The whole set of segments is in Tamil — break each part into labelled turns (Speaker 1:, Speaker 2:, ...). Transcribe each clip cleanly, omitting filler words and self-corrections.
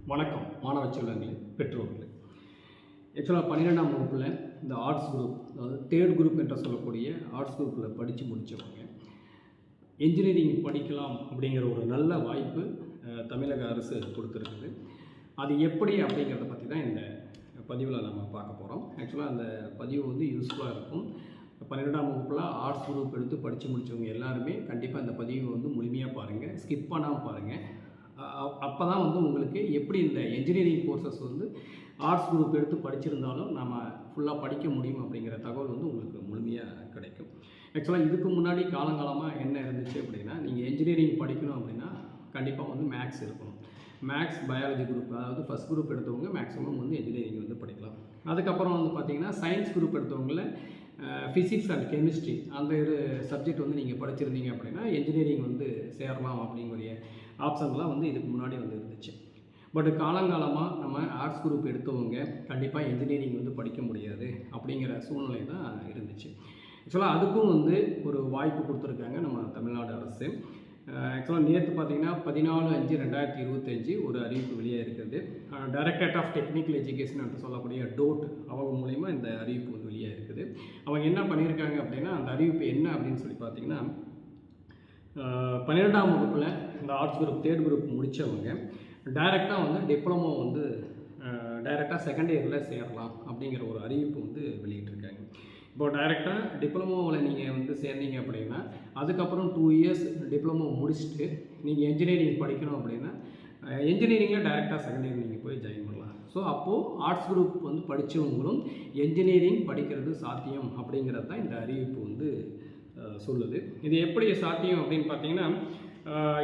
Speaker 1: வணக்கம் மாணவ செல்வங்களே, பெற்றோர்களே. ஆக்சுவலாக 12ஆம் வகுப்பில் இந்த ஆர்ட்ஸ் குரூப், அதாவது தேர்ட் குரூப் என்று சொல்லக்கூடிய ஆர்ட்ஸ் குரூப்பில் படித்து முடித்தவங்க என்ஜினியரிங் படிக்கலாம் அப்படிங்கிற ஒரு நல்ல வாய்ப்பு தமிழக அரசு கொடுத்துருக்குது. அது எப்படி அப்படிங்கிறத பற்றி தான் இந்த பதிவில் நம்ம பார்க்க போகிறோம். ஆக்சுவலாக அந்த பதிவு வந்து யூஸ்ஃபுல்லாக இருக்கும். 12ஆம் வகுப்பில் ஆர்ட்ஸ் குரூப் எடுத்து படித்து முடித்தவங்க எல்லாருமே கண்டிப்பாக இந்த பதிவை வந்து முழுமையாக பாருங்கள், ஸ்கிப் பண்ணாமல் பாருங்கள். அப்போ தான் வந்து உங்களுக்கு எப்படி இந்த என்ஜினியரிங் கோர்சஸ் வந்து ஆர்ட்ஸ் குரூப் எடுத்து படிச்சிருந்தாலும் நம்ம ஃபுல்லாக படிக்க முடியும் அப்படிங்கிற தகவல் வந்து உங்களுக்கு முழுமையாக கிடைக்கும். ஆக்சுவலாக இதுக்கு முன்னாடி காலங்காலமாக என்ன இருந்துச்சு அப்படின்னா, நீங்கள் என்ஜினியரிங் படிக்கணும் அப்படின்னா கண்டிப்பாக வந்து மேக்ஸ் இருக்கணும். மேக்ஸ், பயாலஜி குரூப், அதாவது ஃபஸ்ட் குரூப் எடுத்தவங்க மேக்ஸிமம் வந்து என்ஜினியரிங் வந்து படிக்கலாம். அதுக்கப்புறம் வந்து பார்த்திங்கன்னா சயின்ஸ் குரூப் எடுத்தவங்கள ஃபிசிக்ஸ் அண்ட் கெமிஸ்ட்ரி அந்த ஒரு சப்ஜெக்ட் வந்து நீங்கள் படிச்சிருந்தீங்க அப்படின்னா என்ஜினியரிங் வந்து சேரலாம் அப்படிங்கிற ஆப்ஷன்லாம் வந்து இதுக்கு முன்னாடி வந்து இருந்துச்சு. பட் காலங்காலமாக நம்ம ஆர்ட்ஸ் குரூப் எடுத்தவங்க கண்டிப்பாக என்ஜினியரிங் வந்து படிக்க முடியாது அப்படிங்கிற சூழ்நிலை தான் இருந்துச்சு. ஆக்சுவலாக அதுக்கும் வந்து ஒரு வாய்ப்பு கொடுத்துருக்காங்க நம்ம தமிழ்நாடு அரசு. ஆக்சுவலாக நேற்று பார்த்தீங்கன்னா 14/5/2025 ஒரு அறிவிப்பு வெளியாக இருக்குது. டைரக்டரேட் ஆஃப் டெக்னிக்கல் எஜுகேஷன் என்று சொல்லக்கூடிய டோட் அவங்க மூலிமா இந்த அறிவிப்பு வந்து வெளியாக இருக்குது. அவங்க என்ன பண்ணியிருக்காங்க அப்படின்னா, அந்த அறிவிப்பு என்ன அப்படின்னு சொல்லி பார்த்தீங்கன்னா, 12ஆம் வகுப்பில் இந்த ஆர்ட்ஸ் குரூப் தேர்ட் குரூப் முடித்தவங்க டைரெக்டாக வந்து டிப்ளமோ வந்து டைரெக்டாக செகண்ட் இயரில் சேரலாம் அப்படிங்கிற ஒரு அறிவிப்பு வந்து வெளியிட்டிருக்காங்க. இப்போ டைரெக்டாக டிப்ளமோவில் நீங்கள் வந்து சேர்ந்தீங்க அப்படின்னா அதுக்கப்புறம் 2 இயர்ஸ் டிப்ளமோ முடிச்சுட்டு நீங்கள் என்ஜினியரிங் படிக்கணும் அப்படின்னா என்ஜினியரிங்கில் டைரெக்டாக செகண்ட் இயர் நீங்கள் போய் ஜாயின் பண்ணலாம். ஸோ அப்போது ஆர்ட்ஸ் குரூப் வந்து படித்தவங்களும் என்ஜினியரிங் படிக்கிறது சாத்தியம் அப்படிங்கிறது தான் இந்த அறிவிப்பு வந்து சொல்லுது. இது எப்படி சாத்தியம் அப்படின்னு பார்த்தீங்கன்னா,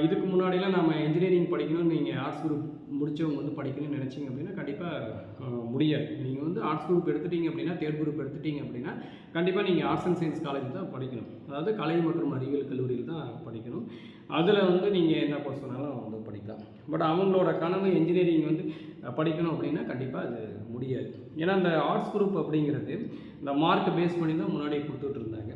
Speaker 1: இதுக்கு முன்னாடிலாம் நம்ம என்ஜினியரிங் படிக்கணும்னு நீங்கள் ஆர்ட்ஸ் குரூப் முடித்தவங்க வந்து படிக்கணும்னு நினச்சிங்க அப்படின்னா கண்டிப்பாக முடியாது. நீங்கள் வந்து ஆர்ட்ஸ் குரூப் எடுத்துட்டீங்க அப்படின்னா, தேர்ட் குரூப் எடுத்துட்டீங்க அப்படின்னா கண்டிப்பாக நீங்கள் ஆர்ட்ஸ் அண்ட் சயின்ஸ் காலேஜ் தான் படிக்கணும். அதாவது கலை மற்றும் அறிவியல் கல்லூரியில் தான் படிக்கணும். அதில் வந்து நீங்கள் என்ன கோர்ஸ் வேணாலும் வந்து படிக்கலாம். பட் அவங்களோட கனவு என்ஜினியரிங் வந்து படிக்கணும் அப்படின்னா கண்டிப்பாக அது முடியாது. ஏன்னா அந்த ஆர்ட்ஸ் குரூப் அப்படிங்கிறது இந்த மார்க்கை பேஸ் பண்ணி தான் முன்னாடி கொடுத்துட்டு இருந்தாங்க.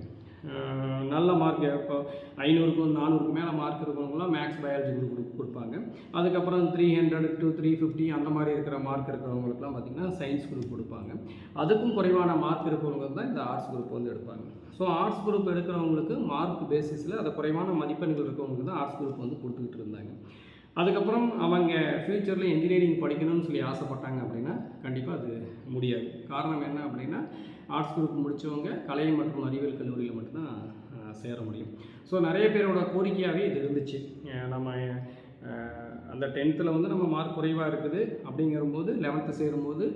Speaker 1: நல்ல மார்க் இப்போ 500க்கும் 400க்கு மேலே மார்க் இருக்கிறவங்களாம் மேக்ஸ், பயாலஜி குரூப் கொடுப்பாங்க. அதுக்கப்புறம் 300 to 350 அந்த மாதிரி இருக்கிற மார்க் இருக்கிறவங்களுக்குலாம் பார்த்திங்கன்னா சயின்ஸ் குரூப் கொடுப்பாங்க. அதுக்கும் குறைவான மார்க் இருக்கிறவங்க தான் இந்த ஆர்ட்ஸ் குரூப் வந்து எடுப்பாங்க. ஸோ ஆர்ட்ஸ் குரூப் எடுக்கிறவங்களுக்கு மார்க் பேசிஸில் அதை குறைவான மதிப்பெண்கள் இருக்கிறவங்களுக்கு தான் ஆர்ட்ஸ் குரூப் வந்து கொடுத்துக்கிட்டு இருந்தாங்க. அதுக்கப்புறம் அவங்க ஃப்யூச்சரில் என்ஜினியரிங் படிக்கணும்னு சொல்லி ஆசைப்பட்டாங்க அப்படின்னா கண்டிப்பாக அது முடியாது. காரணம் என்ன அப்படின்னா, ஆர்ட்ஸ் குரூப் முடித்தவங்க கலை மற்றும் அறிவியல் கல்லூரியில் மட்டும்தான் சேர முடியும். ஸோ நிறைய பேரோட கோரிக்கையாகவே இது இருந்துச்சு. நம்ம அந்த 10th வந்து நம்ம மார்க் குறைவாக இருக்குது அப்படிங்கிறபோது 11th சேரும்போது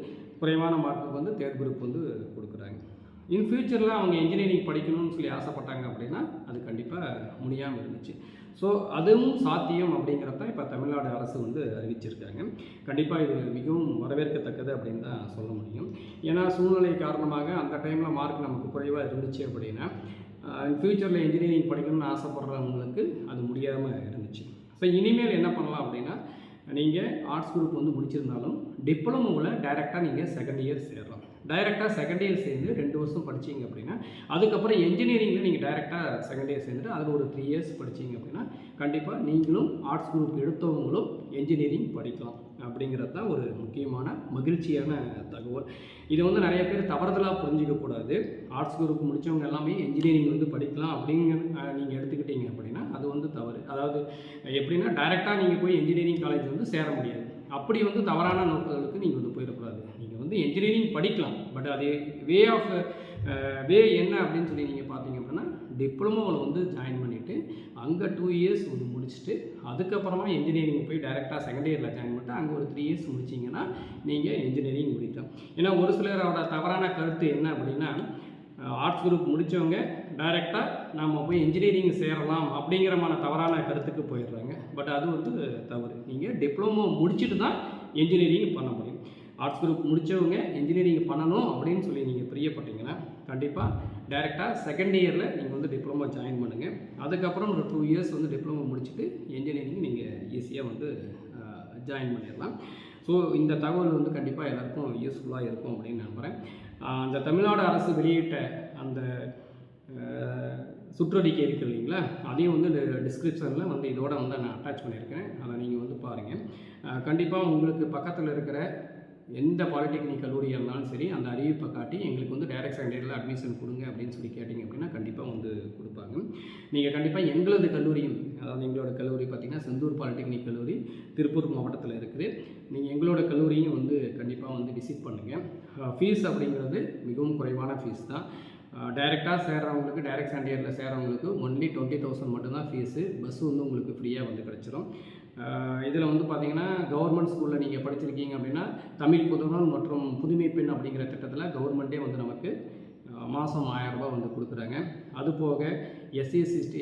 Speaker 1: குறைவான மார்க்குக்கு வந்து தேர்ட் குரூப் வந்து கொடுக்குறாங்க. இன் ஃப்யூச்சரில் அவங்க என்ஜினியரிங் படிக்கணும்னு சொல்லி ஆசைப்பட்டாங்க அப்படின்னா அது கண்டிப்பாக முடியாமல் இருந்துச்சு. ஸோ அதுவும் சாத்தியம் அப்படிங்கிறத இப்போ தமிழ்நாடு அரசு வந்து அறிவிச்சிருக்காங்க. கண்டிப்பாக இது மிகவும் வரவேற்கத்தக்கது அப்படின்னு தான் சொல்ல முடியும். ஏன்னா சூழ்நிலை காரணமாக அந்த டைமில் மார்க் நமக்கு குறைவாக இருந்துச்சு அப்படின்னா ஃப்யூச்சரில் இன்ஜினியரிங் படிக்கணும்னு ஆசைப்படுறவங்களுக்கு அது முடியாமல் இருந்துச்சு. ஸோ இனிமேல் என்ன பண்ணலாம் அப்படின்னா, நீங்கள் ஆர்ட்ஸ் குரூப் வந்து முடிச்சிருந்தாலும் டிப்ளமோவில் டைரெக்டாக நீங்கள் செகண்ட் இயர் சேரலாம். டைரெக்டாக செகண்ட் இயர் சேர்ந்து 2 வருஷம் படித்தீங்க அப்படின்னா அதுக்கப்புறம் என்ஜினியரிங்கில் நீங்கள் டைரெக்டாக செகண்ட் இயர் சேர்ந்துட்டு அதில் ஒரு 3 இயர்ஸ் படித்தீங்க அப்படின்னா கண்டிப்பாக நீங்களும் ஆர்ட்ஸ் குரூப் எடுத்தவங்களும் என்ஜினியரிங் படிக்கலாம் அப்படிங்கிறது தான் ஒரு முக்கியமான மகிழ்ச்சியான தகவல். இதை வந்து நிறைய பேர் தவறுதலாக புரிஞ்சிக்கக்கூடாது. ஆர்ட்ஸ் குரூப் முடித்தவங்க எல்லாமே என்ஜினியரிங் வந்து படிக்கலாம் அப்படிங்கிற நீங்கள் எடுத்துக்கிட்டீங்க அப்படின்னா அது வந்து தவறு. அதாவது எப்படின்னா, டைரெக்டாக நீங்கள் போய் என்ஜினியரிங் காலேஜ் வந்து சேர முடியாது. அப்படி வந்து தவறான நோக்கங்களுக்கு நீங்கள் வந்து போயிடக்கூடாது. நீங்கள் வந்து என்ஜினியரிங் படிக்கலாம். பட் அது வே என்ன அப்படின்னு சொல்லி நீங்கள் பார்த்தீங்க அப்படின்னா, டிப்ளமோவில் வந்து ஜாயின் பண்ணிவிட்டு அங்கே 2 இயர்ஸ் வந்து முடிச்சுட்டு அதுக்கப்புறமா என்ஜினியரிங் போய் டைரெக்டாக செகண்ட் இயரில் ஜாயின் பண்ணிட்டு அங்கே ஒரு 3 இயர்ஸ் முடிச்சிங்கன்னா நீங்கள் என்ஜினியரிங் முடிக்கலாம். ஏன்னா ஒரு சிலரோட தவறான கருத்து என்ன அப்படின்னா, ஆர்ட்ஸ் குரூப் முடித்தவங்க டைரெக்டாக நம்ம போய் என்ஜினியரிங் சேரலாம் அப்படிங்கிறமான தவறான கருத்துக்கு போயிடுறாங்க. பட் அது வந்து தவறு. நீங்கள் டிப்ளமோ முடிச்சுட்டு தான் என்ஜினியரிங் பண்ண முடியும். ஆர்ட்ஸ் குரூப் முடித்தவங்க என்ஜினியரிங் பண்ணணும் அப்படின்னு சொல்லி நீங்கள் பிரியப்பட்டீங்கன்னா கண்டிப்பாக டைரெக்டாக செகண்ட் இயரில் நீங்கள் வந்து டிப்ளமோ ஜாயின் பண்ணுங்கள். அதுக்கப்புறம் ஒரு 2 இயர்ஸ் வந்து டிப்ளமோ முடிச்சுட்டு என்ஜினியரிங் நீங்கள் ஈஸியாக வந்து ஜாயின் பண்ணிடலாம். ஸோ இந்த தகவல் வந்து கண்டிப்பாக எல்லாருக்கும் யூஸ்ஃபுல்லாக இருக்கும் அப்படின்னு நம்புகிறேன். அந்த தமிழ்நாடு அரசு வெளியிட்ட அந்த சுற்றறிக்கை இருக்குது இல்லைங்களா, அதையும் வந்து டிஸ்கிரிப்ஷனில் வந்து இதோட வந்து நான் அட்டாச் பண்ணியிருக்கேன். அதை நீங்கள் வந்து பாருங்கள். கண்டிப்பாக உங்களுக்கு பக்கத்தில் இருக்கிற எந்த பாலிடெக்னிக் கல்லூரியாக இருந்தாலும் சரி, அந்த அறிவிப்பை காட்டி எங்களுக்கு வந்து டைரக்ட் செகண்ட் இயரில் அட்மிஷன் கொடுங்க அப்படின்னு சொல்லி கேட்டிங்க அப்படின்னா கண்டிப்பாக வந்து கொடுப்பாங்க. நீங்கள் கண்டிப்பாக எங்களது கல்லூரியும், அதாவது எங்களோட கல்லூரி பார்த்திங்கன்னா செந்தூர் பாலிடெக்னிக் கல்லூரி திருப்பூர் மாவட்டத்தில் இருக்குது. நீங்கள் எங்களோட கல்லூரியும் வந்து கண்டிப்பாக வந்து விசிட் பண்ணுங்கள். ஃபீஸ் அப்படிங்கிறது மிகவும் குறைவான ஃபீஸ் தான். டைரெக்டாக சேர்றவங்களுக்கு, டைரக்ட் செகண்ட் இயரில் சேர்றவங்களுக்கு ஒன்லி 20,000 மட்டும்தான் ஃபீஸு. பஸ்ஸு வந்து உங்களுக்கு ஃப்ரீயாக வந்து கிடச்சிரும். இதில் வந்து பார்த்திங்கன்னா கவர்மெண்ட் ஸ்கூலில் நீங்கள் படிச்சிருக்கீங்க அப்படின்னா தமிழ் புதல்வன் மற்றும் புதுமை பெண் அப்படிங்கிற திட்டத்தில் கவர்மெண்ட்டே வந்து நமக்கு மாதம் 1000 ரூபா வந்து கொடுக்குறாங்க. அதுபோக SC/ST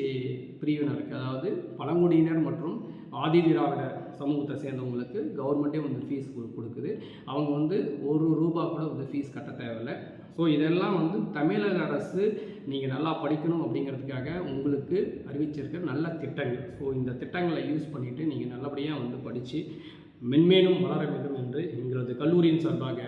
Speaker 1: பிரிவினருக்கு, அதாவது பழங்குடியினர் மற்றும் ஆதி திராவிட சமூகத்தை சேர்ந்தவங்களுக்கு கவர்மெண்ட்டே வந்து ஃபீஸ் கொடுக்குது. அவங்க வந்து ₹1 கூட வந்து ஃபீஸ் கட்ட தேவையில்லை. ஸோ இதெல்லாம் வந்து தமிழக அரசு நீங்கள் நல்லா படிக்கணும் அப்படிங்கிறதுக்காக உங்களுக்கு அறிவிச்சிருக்க நல்ல திட்டங்கள். ஸோ இந்த திட்டங்களை யூஸ் பண்ணிவிட்டு நீங்கள் நல்லபடியாக வந்து படித்து மென்மேலும் வளர வேண்டும் என்று எங்களது கல்லூரியின் சார்பாக